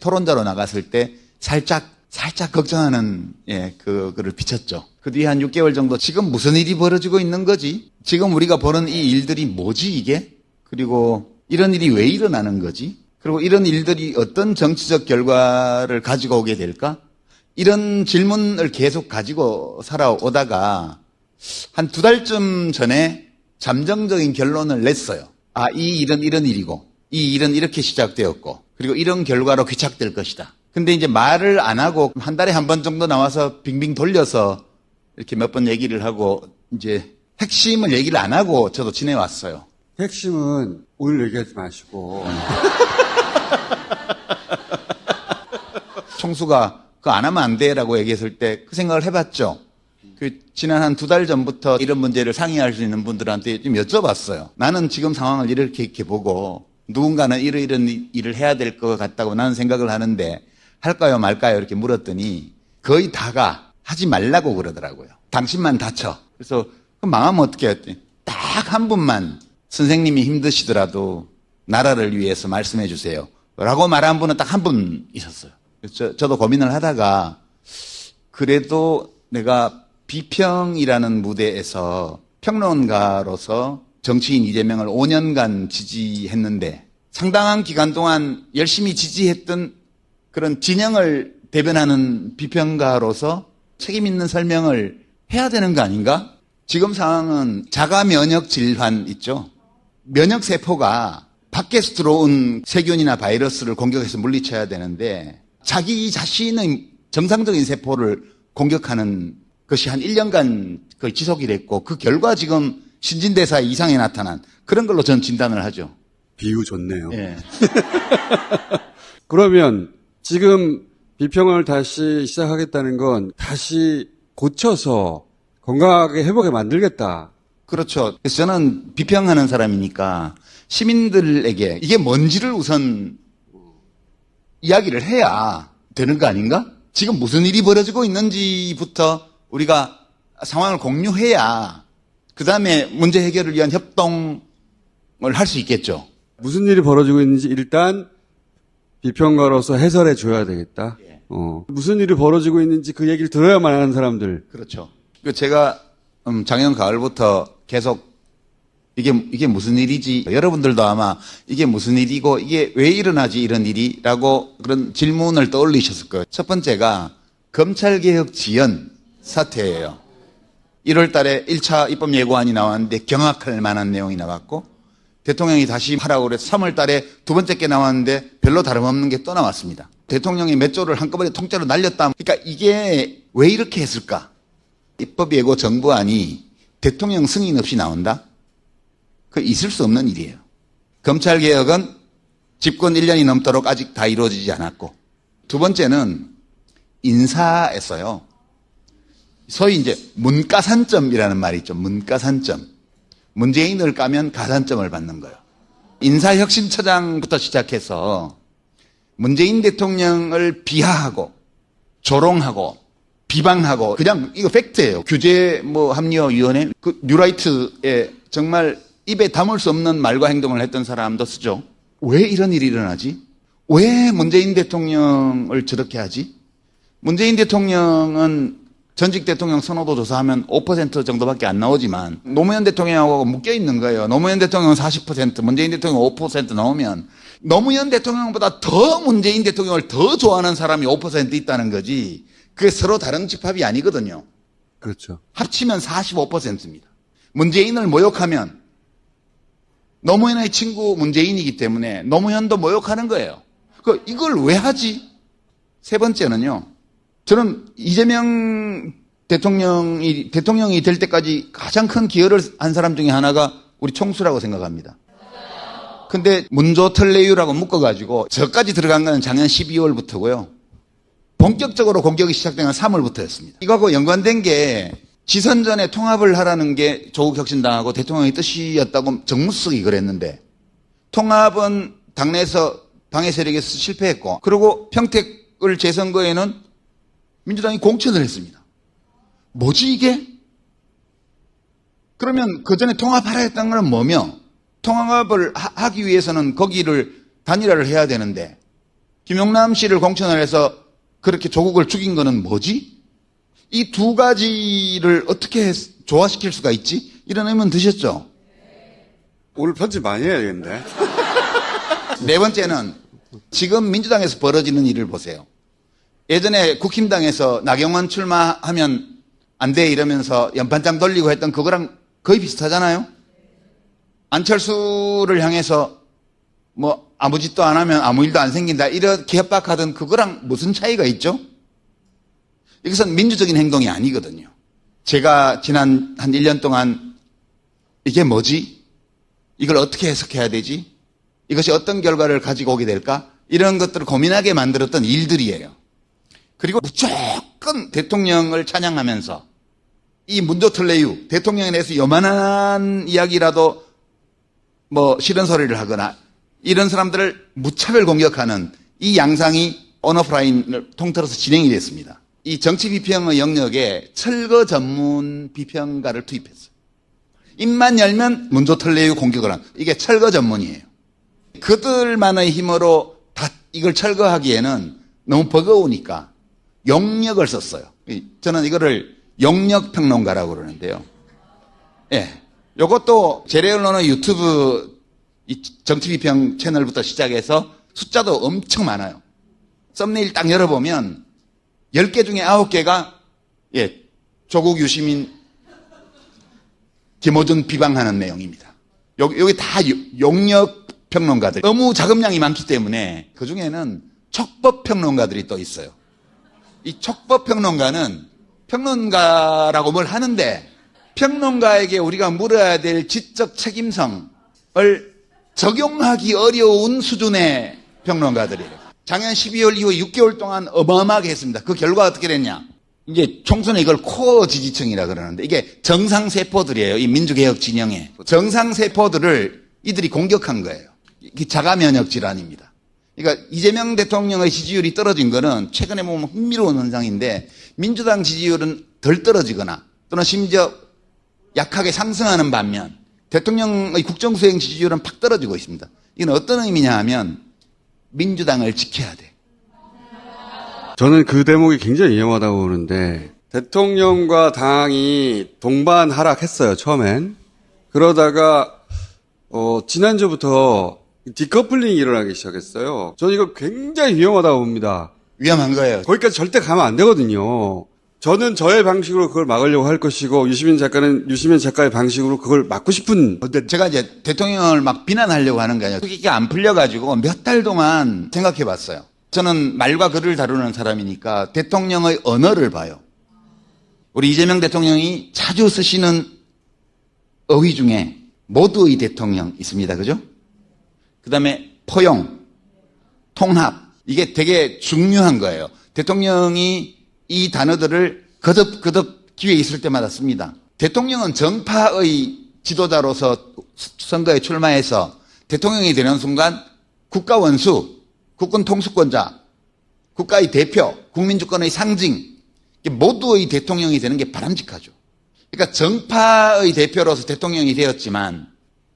토론자로 나갔을 때 살짝 걱정하는 그거를 비쳤죠. 그 뒤에 한 6개월 정도 지금 무슨 일이 벌어지고 있는 거지? 지금 우리가 보는 이 일들이 뭐지 이게? 그리고 이런 일이 왜 일어나는 거지? 그리고 이런 일들이 어떤 정치적 결과를 가지고 오게 될까? 이런 질문을 계속 가지고 살아오다가 한 2달쯤 전에 잠정적인 결론을 냈어요. 아, 이 일은 이런 일이고, 이 일은 이렇게 시작되었고, 그리고 이런 결과로 귀착될 것이다. 근데 이제 말을 안 하고 한 달에 한 번 정도 나와서 빙빙 돌려서 이렇게 몇 번 얘기를 하고 이제 핵심을 얘기를 안 하고 저도 지내왔어요. 핵심은 오늘 얘기하지 마시고. 총수가 그거 안 하면 안 돼라고 얘기했을 때 그 생각을 해봤죠. 지난 한 2달 전부터 이런 문제를 상의할 수 있는 분들한테 좀 여쭤봤어요. 나는 지금 상황을 이렇게 보고 누군가는 이런 일을 해야 될 것 같다고 나는 생각을 하는데 할까요 말까요 이렇게 물었더니 거의 다가 하지 말라고 그러더라고요. 당신만 다쳐. 그래서 그럼 망하면 어떻게 했더니 딱 한 분만 선생님이 힘드시더라도 나라를 위해서 말씀해 주세요 라고 말한 분은 딱 한 분 있었어요. 그래서 저도 고민을 하다가 그래도 내가 비평이라는 무대에서 평론가로서 정치인 이재명을 5년간 지지했는데 상당한 기간 동안 열심히 지지했던 그런 진영을 대변하는 비평가로서 책임 있는 설명을 해야 되는 거 아닌가? 지금 상황은 자가 면역 질환 있죠? 면역 세포가 밖에서 들어온 세균이나 바이러스를 공격해서 물리쳐야 되는데 자기 자신의 정상적인 세포를 공격하는 것이 한 1년간 거의 지속이 됐고 그 결과 지금 신진대사에 이상이 나타난 그런 걸로 전 진단을 하죠. 비유 좋네요. 예. 그러면 지금 비평을 다시 시작하겠다는 건 다시 고쳐서 건강하게 회복에 만들겠다. 그렇죠. 그래서 저는 비평하는 사람이니까 시민들에게 이게 뭔지를 우선 이야기를 해야 되는 거 아닌가? 지금 무슨 일이 벌어지고 있는지부터 우리가 상황을 공유해야 그 다음에 문제 해결을 위한 협동을 할 수 있겠죠. 무슨 일이 벌어지고 있는지 일단 비평가로서 해설해 줘야 되겠다. 예. 무슨 일이 벌어지고 있는지 그 얘기를 들어야만 하는 사람들. 그렇죠. 제가 작년 가을부터 계속 이게 무슨 일이지? 여러분들도 아마 이게 무슨 일이고 이게 왜 일어나지 이런 일이라고 그런 질문을 떠올리셨을 거예요. 첫 번째가 검찰개혁 지연 사태예요. 1월 달에 1차 입법 예고안이 나왔는데 경악할 만한 내용이 나왔고 대통령이 다시 하라고 그래서 3월 달에 두 번째 게 나왔는데 별로 다름없는 게 또 나왔습니다. 대통령이 몇 조를 한꺼번에 통째로 날렸다. 그러니까 이게 왜 이렇게 했을까? 입법 예고 정부안이 대통령 승인 없이 나온다? 그 있을 수 없는 일이에요. 검찰개혁은 집권 1년이 넘도록 아직 다 이루어지지 않았고 두 번째는 인사에서요. 소위 이제 문가산점이라는 말이 있죠. 문가산점. 문재인을 까면 가산점을 받는 거예요. 인사혁신처장부터 시작해서 문재인 대통령을 비하하고 조롱하고 비방하고 그냥 이거 팩트예요. 규제 합리화위원회 그 뉴라이트에 정말 입에 담을 수 없는 말과 행동을 했던 사람도 쓰죠. 왜 이런 일이 일어나지? 왜 문재인 대통령을 저렇게 하지? 문재인 대통령은 전직 대통령 선호도 조사하면 5% 정도밖에 안 나오지만 노무현 대통령하고 묶여 있는 거예요. 노무현 대통령은 40%, 문재인 대통령 5% 나오면 노무현 대통령보다 더 문재인 대통령을 더 좋아하는 사람이 5% 있다는 거지. 그게 서로 다른 집합이 아니거든요. 그렇죠. 합치면 45%입니다. 문재인을 모욕하면 노무현의 친구 문재인이기 때문에 노무현도 모욕하는 거예요. 이걸 왜 하지? 세 번째는요. 저는 이재명 대통령이 될 때까지 가장 큰 기여를 한 사람 중에 하나가 우리 총수라고 생각합니다. 근데 문조 특례유라고 묶어가지고 저까지 들어간 건 작년 12월부터고요. 본격적으로 공격이 시작된 건 3월부터였습니다. 이거하고 연관된 게 지선 전에 통합을 하라는 게 조국 혁신당하고 대통령의 뜻이었다고 정무수석이 그랬는데 통합은 당내에서 방해 세력에서 실패했고 그리고 평택을 재선거에는 민주당이 공천을 했습니다. 뭐지 이게? 그러면 그 전에 통합하라 했던 건 뭐며 통합을 하기 위해서는 거기를 단일화를 해야 되는데 김용남 씨를 공천을 해서 그렇게 조국을 죽인 거는 뭐지? 이 두 가지를 어떻게 조화시킬 수가 있지? 이런 의문 드셨죠? 오늘 편집 많이 해야겠는데. 네 번째는 지금 민주당에서 벌어지는 일을 보세요. 예전에 국힘당에서 나경원 출마하면 안 돼 이러면서 연판장 돌리고 했던 그거랑 거의 비슷하잖아요. 안철수를 향해서 뭐 아무 짓도 안 하면 아무 일도 안 생긴다 이렇게 협박하던 그거랑 무슨 차이가 있죠? 이것은 민주적인 행동이 아니거든요. 제가 지난 한 1년 동안 이게 뭐지? 이걸 어떻게 해석해야 되지? 이것이 어떤 결과를 가지고 오게 될까? 이런 것들을 고민하게 만들었던 일들이에요. 그리고 무조건 대통령을 찬양하면서 이 문조틀레유 대통령에 대해서 요만한 이야기라도 뭐 싫은 소리를 하거나 이런 사람들을 무차별 공격하는 이 양상이 온오프라인을 통틀어서 진행이 됐습니다. 이 정치 비평의 영역에 철거 전문 비평가를 투입했어요. 입만 열면 문조틀레유 공격을 한 이게 철거 전문이에요. 그들만의 힘으로 다 이걸 철거하기에는 너무 버거우니까 용역을 썼어요. 저는 이거를 용역평론가라고 그러는데요. 예. 요것도 재래언론의 유튜브 이 정치비평 채널부터 시작해서 숫자도 엄청 많아요. 썸네일 딱 열어보면 10개 중에 9개가 예, 조국 유시민 김어준 비방하는 내용입니다. 여기 다 용역 평론가들. 너무 자금량이 많기 때문에 그 중에는 촉법 평론가들이 또 있어요. 이 촉법 평론가는 평론가라고 뭘 하는데 평론가에게 우리가 물어야 될 지적 책임성을 적용하기 어려운 수준의 평론가들이에요. 작년 12월 이후 6개월 동안 어마어마하게 했습니다. 그 결과 어떻게 됐냐? 이제 총선에 이걸 코어 지지층이라 그러는데 이게 정상세포들이에요. 이 민주개혁 진영에. 정상세포들을 이들이 공격한 거예요. 이게 자가면역 질환입니다. 그러니까 이재명 대통령의 지지율이 떨어진 거는 최근에 보면 흥미로운 현상인데 민주당 지지율은 덜 떨어지거나 또는 심지어 약하게 상승하는 반면 대통령의 국정수행 지지율은 팍 떨어지고 있습니다. 이건 어떤 의미냐 하면 민주당을 지켜야 돼. 저는 그 대목이 굉장히 위험하다고 보는데 대통령과 당이 동반 하락했어요. 처음엔. 그러다가 지난주부터 디커플링이 일어나기 시작했어요. 저는 이거 굉장히 위험하다고 봅니다. 위험한 거예요. 거기까지 절대 가면 안 되거든요. 저는 저의 방식으로 그걸 막으려고 할 것이고 유시민 작가는 유시민 작가의 방식으로 그걸 막고 싶은. 근데 제가 이제 대통령을 막 비난하려고 하는 게 아니라 그게 안 풀려가지고 몇 달 동안 생각해 봤어요. 저는 말과 글을 다루는 사람이니까 대통령의 언어를 봐요. 우리 이재명 대통령이 자주 쓰시는 어휘 중에 모두의 대통령 있습니다. 그죠? 그 다음에 포용, 통합. 이게 되게 중요한 거예요. 대통령이 이 단어들을 거듭 기회에 있을 때마다 씁니다. 대통령은 정파의 지도자로서 선거에 출마해서 대통령이 되는 순간 국가 원수, 국군 통수권자, 국가의 대표, 국민주권의 상징, 모두의 대통령이 되는 게 바람직하죠. 그러니까 정파의 대표로서 대통령이 되었지만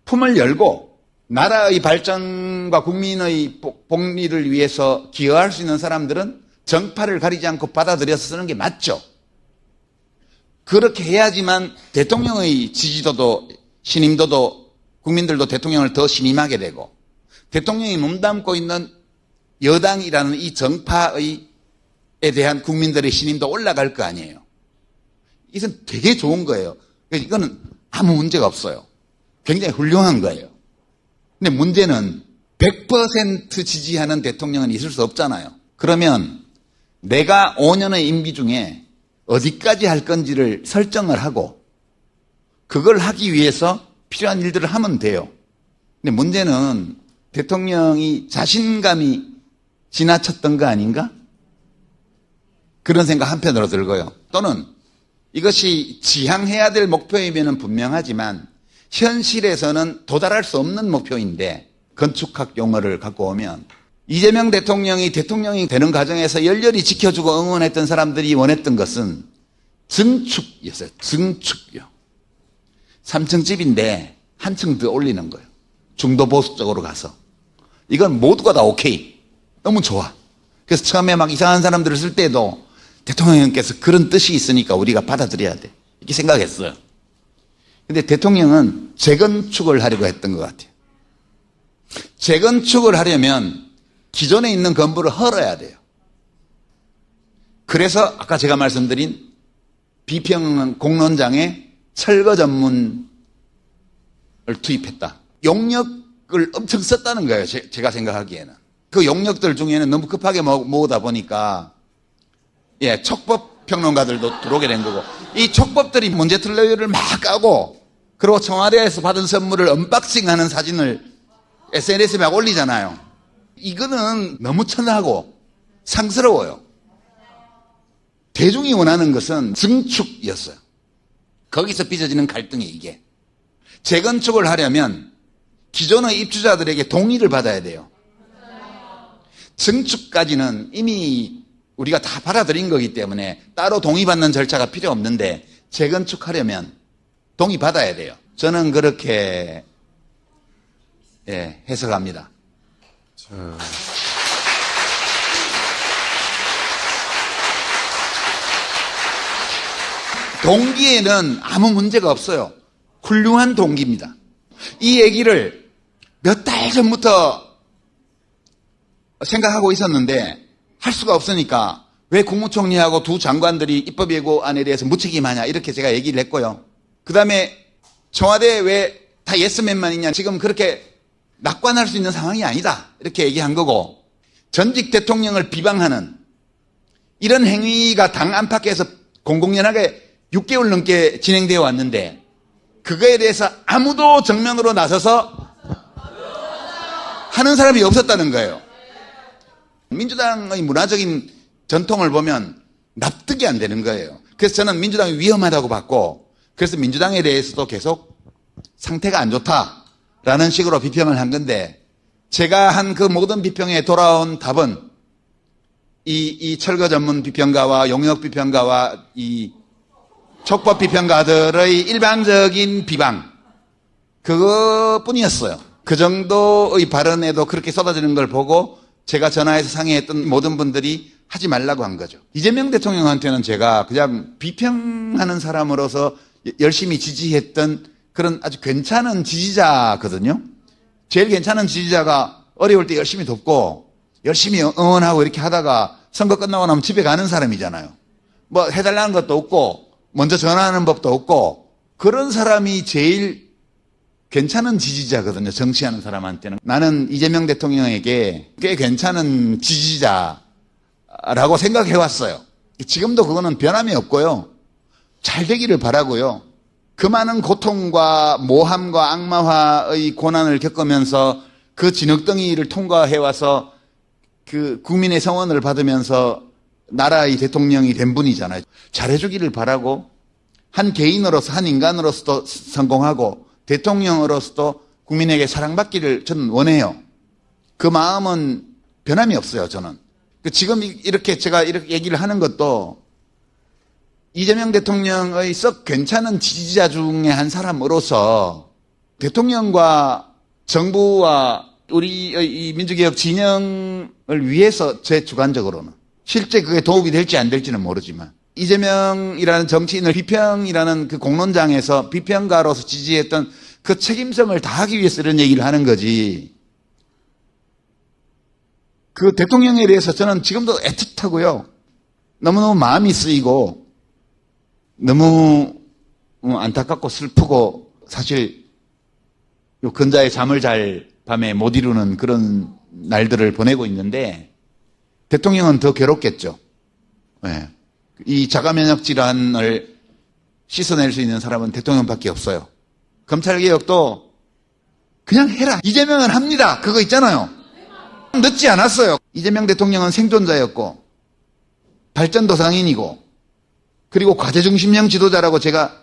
품을 열고 나라의 발전과 국민의 복리를 위해서 기여할 수 있는 사람들은 정파를 가리지 않고 받아들여서 쓰는 게 맞죠. 그렇게 해야지만 대통령의 지지도도 신임도도 국민들도 대통령을 더 신임하게 되고 대통령이 몸담고 있는 여당이라는 이 정파에 대한 국민들의 신임도 올라갈 거 아니에요. 이것은 되게 좋은 거예요. 이거는 아무 문제가 없어요. 굉장히 훌륭한 거예요. 근데 문제는 100% 지지하는 대통령은 있을 수 없잖아요. 그러면 내가 5년의 임기 중에 어디까지 할 건지를 설정을 하고 그걸 하기 위해서 필요한 일들을 하면 돼요. 근데 문제는 대통령이 자신감이 지나쳤던 거 아닌가? 그런 생각 한편으로 들고요. 또는 이것이 지향해야 될 목표이면 분명하지만 현실에서는 도달할 수 없는 목표인데 건축학 용어를 갖고 오면 이재명 대통령이 대통령이 되는 과정에서 열렬히 지켜주고 응원했던 사람들이 원했던 것은 증축이었어요. 증축이요. 3층 집인데 한 층 더 올리는 거예요. 중도 보수 쪽으로 가서. 이건 모두가 다 오케이. 너무 좋아. 그래서 처음에 막 이상한 사람들을 쓸 때도 대통령께서 그런 뜻이 있으니까 우리가 받아들여야 돼. 이렇게 생각했어요. 근데 대통령은 재건축을 하려고 했던 것 같아요. 재건축을 하려면 기존에 있는 건물을 헐어야 돼요. 그래서 아까 제가 말씀드린 비평 공론장에 철거 전문을 투입했다. 용역을 엄청 썼다는 거예요. 제가 생각하기에는. 그 용역들 중에는 너무 급하게 모으다 보니까 촉법 평론가들도 들어오게 된 거고, 이 촉법들이 문제틀레이를 막 까고, 그리고 청와대에서 받은 선물을 언박싱하는 사진을 SNS에 막 올리잖아요. 이거는 너무 천하고 상스러워요. 대중이 원하는 것은 증축이었어요. 거기서 빚어지는 갈등이 이게. 재건축을 하려면 기존의 입주자들에게 동의를 받아야 돼요. 증축까지는 이미 우리가 다 받아들인 거기 때문에 따로 동의받는 절차가 필요 없는데, 재건축하려면 동의받아야 돼요. 저는 그렇게 해석합니다. 동기에는 아무 문제가 없어요. 훌륭한 동기입니다. 이 얘기를 몇 달 전부터 생각하고 있었는데 할 수가 없으니까 왜 국무총리하고 두 장관들이 입법예고안에 대해서 무책임하냐 이렇게 제가 얘기를 했고요. 그 다음에 청와대에 왜 다 예스맨만 있냐, 지금 그렇게 낙관할 수 있는 상황이 아니다 이렇게 얘기한 거고, 전직 대통령을 비방하는 이런 행위가 당 안팎에서 공공연하게 6개월 넘게 진행되어 왔는데 그거에 대해서 아무도 정면으로 나서서 하는 사람이 없었다는 거예요. 민주당의 문화적인 전통을 보면 납득이 안 되는 거예요. 그래서 저는 민주당이 위험하다고 봤고, 그래서 민주당에 대해서도 계속 상태가 안 좋다라는 식으로 비평을 한 건데, 제가 한 그 모든 비평에 돌아온 답은 이 철거 전문 비평가와 용역 비평가와 이 촉법 비평가들의 일방적인 비방, 그것뿐이었어요. 그 정도의 발언에도 그렇게 쏟아지는 걸 보고 제가 전화해서 상의했던 모든 분들이 하지 말라고 한 거죠. 이재명 대통령한테는 제가 그냥 비평하는 사람으로서 열심히 지지했던 그런 아주 괜찮은 지지자거든요. 제일 괜찮은 지지자가 어려울 때 열심히 돕고 열심히 응원하고 이렇게 하다가 선거 끝나고 나면 집에 가는 사람이잖아요. 뭐 해달라는 것도 없고 먼저 전화하는 법도 없고, 그런 사람이 제일 괜찮은 지지자거든요. 정치하는 사람한테는. 나는 이재명 대통령에게 꽤 괜찮은 지지자라고 생각해왔어요. 지금도 그거는 변함이 없고요. 잘 되기를 바라고요. 그 많은 고통과 모함과 악마화의 고난을 겪으면서 그 진흙덩이를 통과해와서 그 국민의 성원을 받으면서 나라의 대통령이 된 분이잖아요. 잘해주기를 바라고, 한 개인으로서, 한 인간으로서도 성공하고 대통령으로서도 국민에게 사랑받기를 저는 원해요. 그 마음은 변함이 없어요, 저는. 지금 이렇게 제가 이렇게 얘기를 하는 것도 이재명 대통령의 썩 괜찮은 지지자 중에 한 사람으로서 대통령과 정부와 우리의 이 민주개혁 진영을 위해서, 제 주관적으로는 실제 그게 도움이 될지 안 될지는 모르지만, 이재명이라는 정치인을 비평이라는 그 공론장에서 비평가로서 지지했던 그 책임성을 다하기 위해서 이런 얘기를 하는 거지, 그 대통령에 대해서 저는 지금도 애틋하고요. 너무너무 마음이 쓰이고 너무 안타깝고 슬프고, 사실 요 근자에 잠을 잘 밤에 못 이루는 그런 날들을 보내고 있는데, 대통령은 더 괴롭겠죠. 네. 이 자가면역 질환을 씻어낼 수 있는 사람은 대통령밖에 없어요. 검찰개혁도 그냥 해라. 이재명은 합니다. 그거 있잖아요. 늦지 않았어요. 이재명 대통령은 생존자였고 발전도상인이고 그리고 과제중심형 지도자라고 제가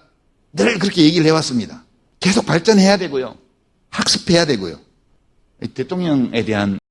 늘 그렇게 얘기를 해왔습니다. 계속 발전해야 되고요. 학습해야 되고요. 대통령에 대한